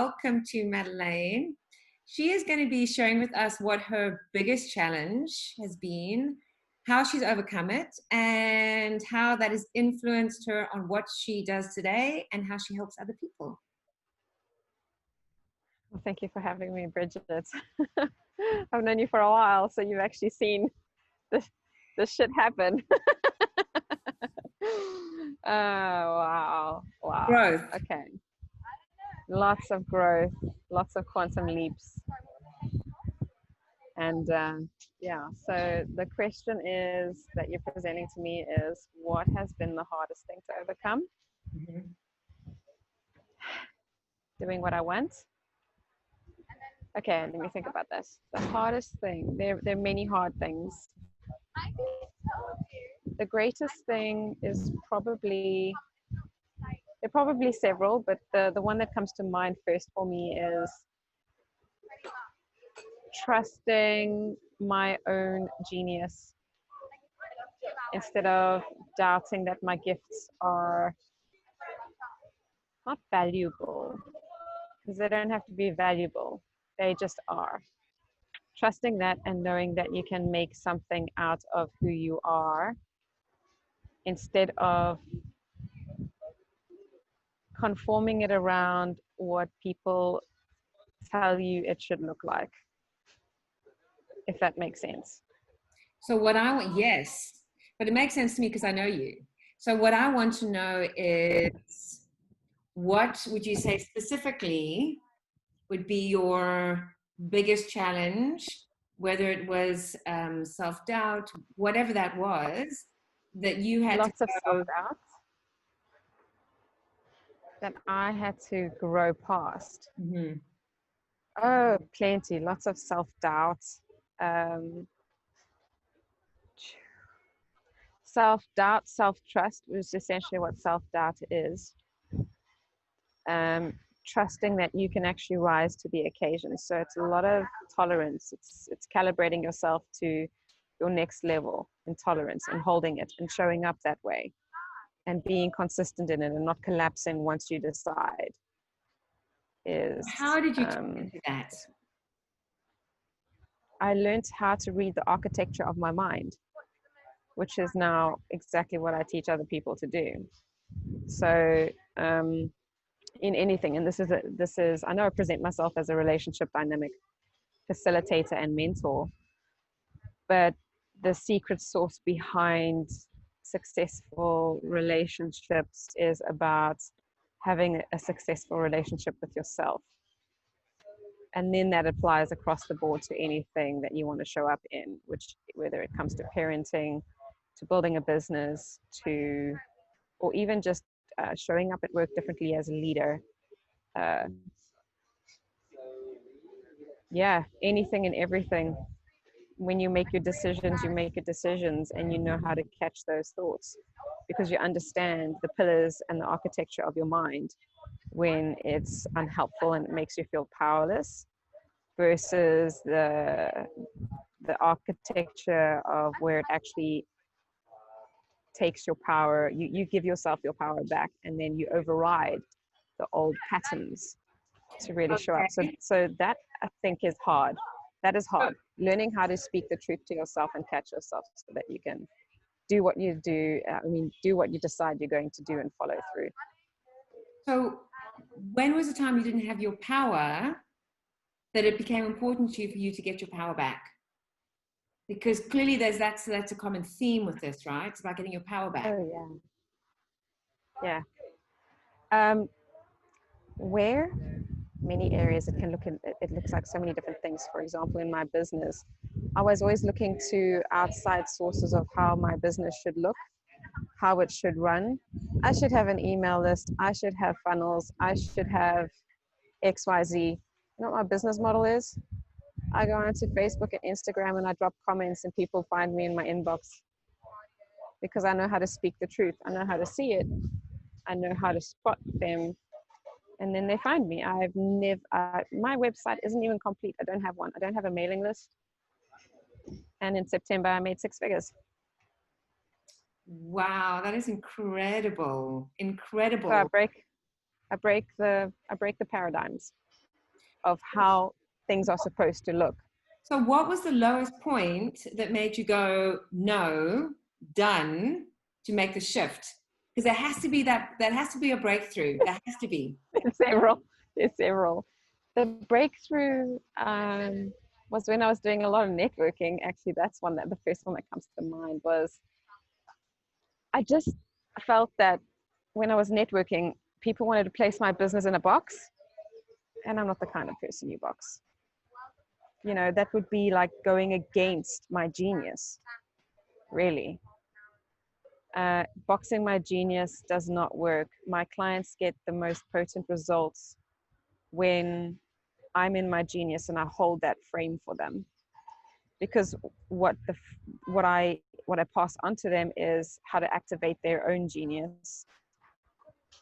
welcome to Madeleine. She is going to be sharing with us what her biggest challenge has been, how she's overcome it, and how that has influenced her on what she does today and how she helps other people. Well, thank you for having me, Bridget. I've known you for a while, so you've actually seen this shit happen. Oh, wow. Growth. Okay. Lots of growth, lots of quantum leaps. And yeah, so the question is that you're presenting to me is, what has been the hardest thing to overcome? Mm-hmm. Doing what I want. Okay, let me think about this. The hardest thing, there are many hard things. The greatest thing is probably, there are probably several, but the one that comes to mind first for me is trusting my own genius instead of doubting that my gifts are not valuable, because they don't have to be valuable, they just are. Trusting that and knowing that you can make something out of who you are instead of conforming it around what people tell you it should look like, if that makes sense. So what I want, yes, but it makes sense to me because I know you. So what I want to know is, what would you say specifically would be your biggest challenge, whether it was self-doubt, whatever that was, that you had Lots to of go. self-doubt that I had to grow past. Mm-hmm. Oh, plenty, lots of self-doubt. Um, self-doubt, self-trust was essentially what self-doubt is. Trusting that you can actually rise to the occasion. So it's a lot of tolerance. It's calibrating yourself to your next level in tolerance and holding it and showing up that way and being consistent in it and not collapsing once you decide. How did you do that? I learned how to read the architecture of my mind, which is now exactly what I teach other people to do. So in anything, and this is I know I present myself as a relationship dynamic facilitator and mentor, but the secret sauce behind successful relationships is about having a successful relationship with yourself. And then that applies across the board to anything that you want to show up in, which whether it comes to parenting, to building a business, to, or even just showing up at work differently as a leader. Yeah, anything and everything. When you make your decisions, and you know how to catch those thoughts because you understand the pillars and the architecture of your mind when it's unhelpful and it makes you feel powerless versus the architecture of where it actually takes your power. You give yourself your power back and then you override the old patterns to really show up. So that I think is hard. That is hard. Learning how to speak the truth to yourself and catch yourself so that you can do what you do. Do what you decide you're going to do and follow through. So when was the time you didn't have your power that it became important to you for you to get your power back? Because clearly that's a common theme with this, right? It's about getting your power back. Oh yeah. Where many areas it looks like so many different things. For example, in my business, I was always looking to outside sources of how my business should look, how it should run. I should have an email list, I should have funnels, I should have XYZ. You know what my business model is? I go onto Facebook and Instagram and I drop comments and people find me in my inbox because I know how to speak the truth. I know how to see it. I know how to spot them. And then they find me. My website isn't even complete. I don't have one. I don't have a mailing list. And in September, I made 6 figures. Wow, that is incredible. Incredible. So I break the paradigms. of how things are supposed to look. So what was the lowest point that made you go, no, done, to make the shift? Because there has to be that has to be a breakthrough. There has to be. There's several. The breakthrough was when I was doing a lot of networking. Actually, that's the first one that comes to mind was I just felt that when I was networking, people wanted to place my business in a box, and I'm not the kind of person you box. You know, that would be like going against my genius, really. Boxing my genius does not work. My clients get the most potent results when I'm in my genius and I hold that frame for them. Because what I pass on to them is how to activate their own genius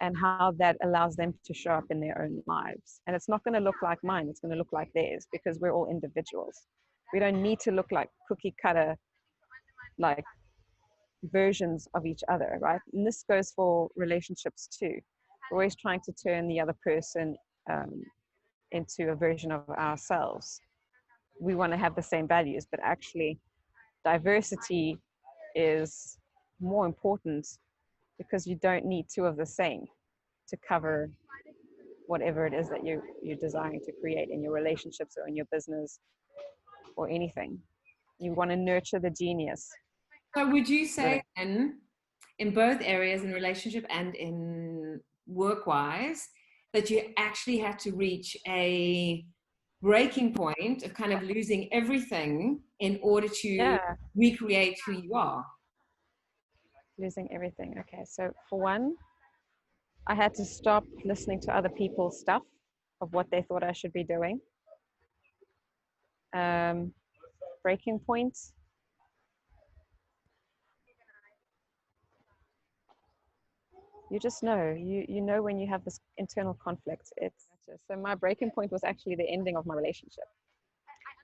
and how that allows them to show up in their own lives. And it's not going to look like mine, it's going to look like theirs, because we're all individuals. We don't need to look like cookie cutter, like versions of each other, right? And this goes for relationships too. We're always trying to turn the other person into a version of ourselves. We want to have the same values, but actually diversity is more important, because you don't need two of the same to cover whatever it is that you're desiring to create in your relationships or in your business or anything. You want to nurture the genius. So would you say then, in both areas, in relationship and in work-wise, that you actually had to reach a breaking point of kind of losing everything in order to recreate who you are? Losing everything. Okay, so for one, I had to stop listening to other people's stuff of what they thought I should be doing. Breaking points. You just know, you know when you have this internal conflict. So my breaking point was actually the ending of my relationship.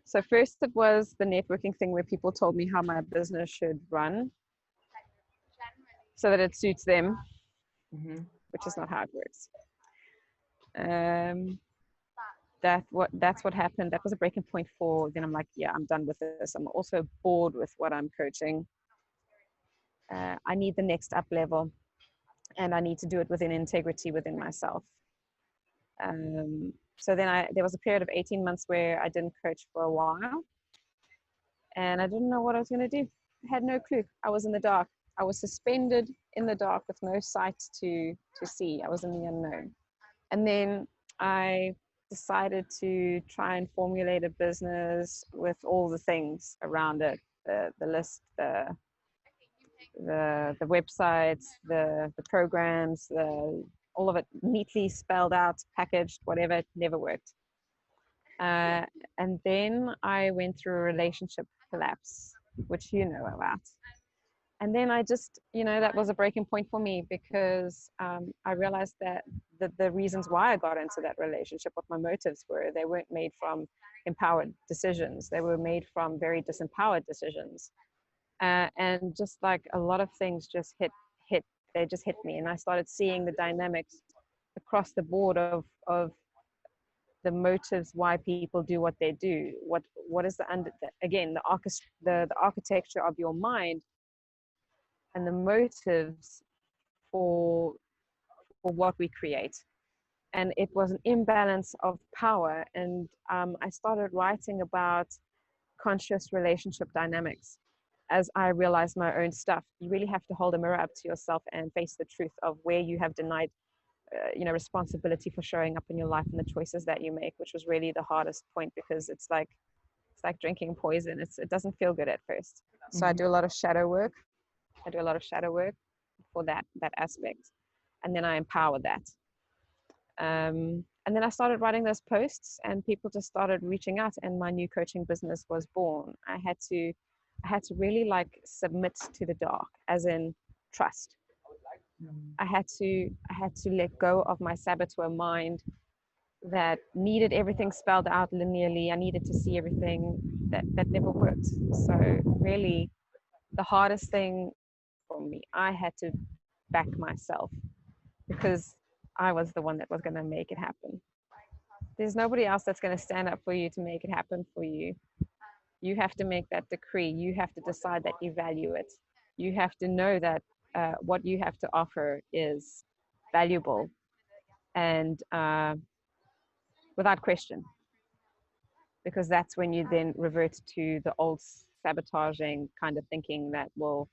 So first it was the networking thing where people told me how my business should run so that it suits them, which is not how it works. That's what happened. That was a breaking point for, then I'm like, yeah, I'm done with this. I'm also bored with what I'm coaching. I need the next up level, and I need to do it within integrity within myself. So then there was a period of 18 months where I didn't coach for a while, and I didn't know what I was going to do. I had no clue. I was in the dark. I was suspended in the dark with no sight to see. I was in the unknown. And then I decided to try and formulate a business with all the things around it, the list, the websites, the programs, all of it neatly spelled out, packaged, whatever. It never worked. And then I went through a relationship collapse, which you know about. And then I just, that was a breaking point for me, because I realized that the reasons why I got into that relationship, what my motives were, they weren't made from empowered decisions. They were made from very disempowered decisions. And just like a lot of things just they just hit me. And I started seeing the dynamics across the board of the motives why people do what they do. What is the architecture of your mind and the motives for what we create. And it was an imbalance of power. And I started writing about conscious relationship dynamics as I realized my own stuff. You really have to hold a mirror up to yourself and face the truth of where you have denied responsibility for showing up in your life and the choices that you make, which was really the hardest point, because it's like drinking poison. It doesn't feel good at first. So I do a lot of shadow work. For that aspect, and then I empower that. And then I started writing those posts, and people just started reaching out, and my new coaching business was born. I had to really submit to the dark, as in trust. I had to let go of my saboteur mind that needed everything spelled out linearly. I needed to see everything that never worked. So really, the hardest thing for me, I had to back myself, because I was the one that was going to make it happen. There's nobody else that's going to stand up for you to make it happen for you. You have to make that decree. You have to decide that you value it. You have to know that what you have to offer is valuable and without question, because that's when you then revert to the old sabotaging kind of thinking that will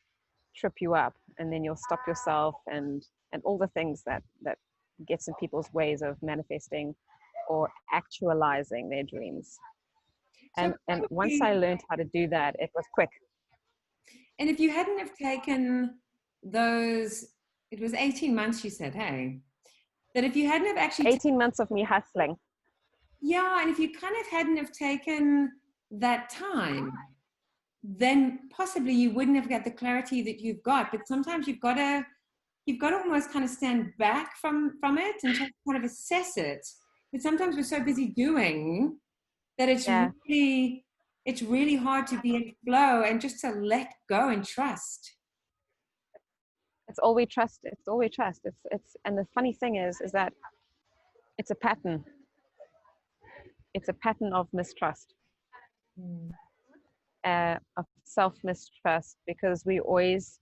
trip you up, and then you'll stop yourself and all the things that gets in people's ways of manifesting or actualizing their dreams. So And once I learned how to do that, it was quick. And if you hadn't have taken those, it was 18 months, you said, hey? That if you hadn't have actually 18 months of me hustling. Yeah, and if you kind of hadn't have taken that time, then possibly you wouldn't have got the clarity that you've got. But sometimes you've got to almost kind of stand back from it and just kind of assess it. But sometimes we're so busy doing that it's really hard to be in flow and just to let go and trust. It's all we trust. It's all we trust. It's and the funny thing is that it's a pattern. It's a pattern of mistrust, of self-mistrust, because we always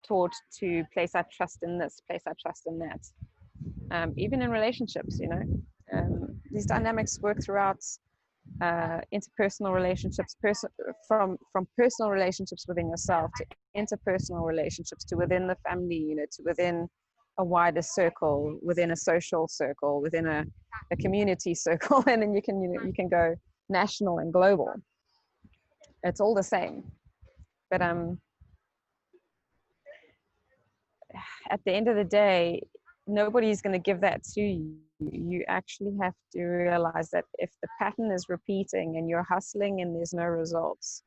taught to place our trust in this, place our trust in that. Even in relationships, you know, these dynamics work throughout interpersonal relationships, from personal relationships within yourself to interpersonal relationships to within the family unit to within a wider circle, within a social circle, within a community circle, and then you can go national and global. It's all the same, but at the end of the day, nobody's going to give that to you. You actually have to realize that if the pattern is repeating and you're hustling and there's no results,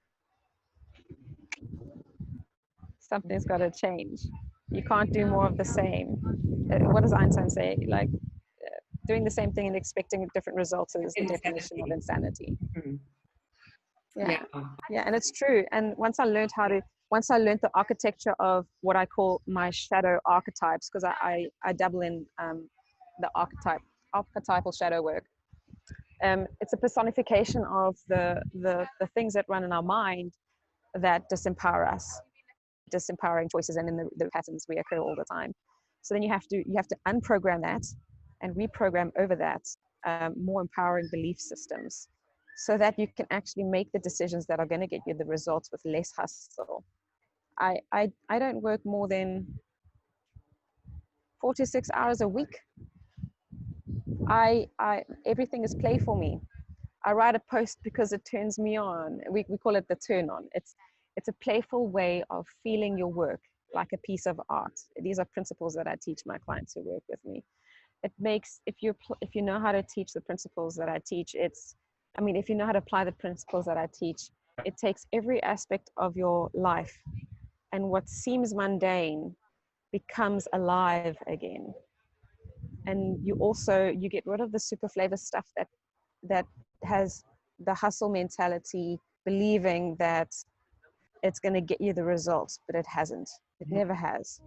something's got to change. You can't do more of the same. What does Einstein say? Like, doing the same thing and expecting different results is the definition of insanity. Yeah, and it's true. And once I learned the architecture of what I call my shadow archetypes, because I dabble in the archetypal shadow work. It's a personification of the things that run in our mind that disempower us, disempowering choices, and in the patterns we occur all the time. So then you have to unprogram that and reprogram over that more empowering belief systems, so that you can actually make the decisions that are going to get you the results with less hustle. I don't work more than 4 to 6 hours a week. Everything is play for me. I write a post because it turns me on. We call it the turn on. It's a playful way of feeling your work like a piece of art. These are principles that I teach my clients who work with me. It makes, if you know how to teach the principles that I teach, if you know how to apply the principles that I teach, it takes every aspect of your life, and what seems mundane becomes alive again. And you get rid of the super flavor stuff that has the hustle mentality, believing that it's going to get you the results, but it hasn't. It never has.